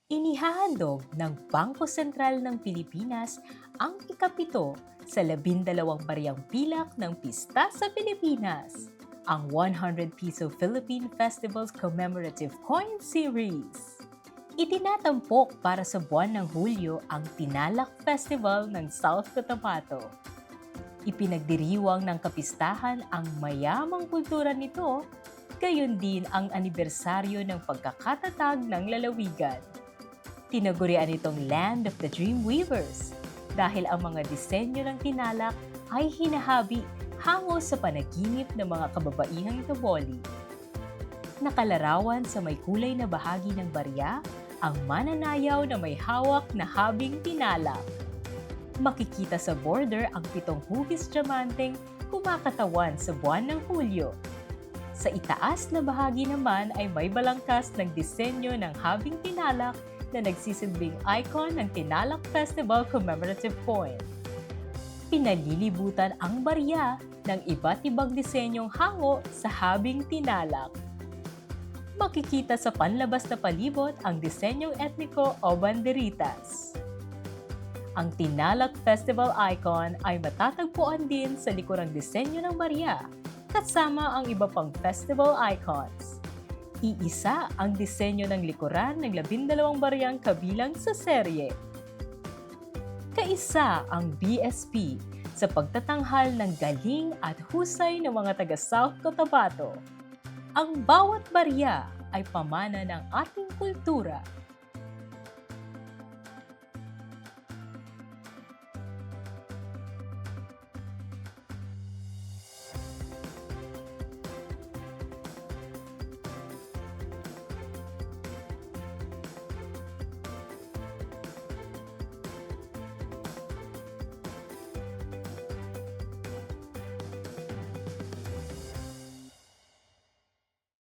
Inihahandog ng Bangko Sentral ng Pilipinas ang ikapito sa 12 bariyang pilak ng Pista sa Pilipinas, ang 100 Piso Philippine Festivals Commemorative Coin Series. Itinatampok para sa buwan ng Hulyo ang Tinalak Festival ng South Cotabato. Ipinagdiriwang ng kapistahan ang mayamang kultura nito, gayon din ang anibersaryo ng pagkakatatag ng lalawigan. Tinagurian itong Land of the Dream Weavers dahil ang mga disenyo ng tinalak ay hinahabi hango sa panaginip ng mga kababaihang Toboli. Nakalarawan sa may kulay na bahagi ng barya ang mananayaw na may hawak na habing tinalak. Makikita sa border ang 7 hugis diamanteng kumakatawan sa buwan ng Hulyo. Sa itaas na bahagi naman ay may balangkas ng disenyo ng habing tinalak na nagsisilbing icon ng Tinalak Festival Commemorative Coin. Pinalilibutan ang barya ng iba't ibang disenyong hango sa habing tinalak. Makikita sa panlabas na palibot ang disenyong etniko o banderitas. Ang Tinalak Festival icon ay matatagpuan din sa likurang disenyo ng barya, kasama ang iba pang festival icons. Iisa ang disenyo ng likuran ng 12 bariyang kabilang sa serye. Kaisa ang BSP sa pagtatanghal ng galing at husay ng mga taga South Cotabato. Ang bawat barya ay pamana ng ating kultura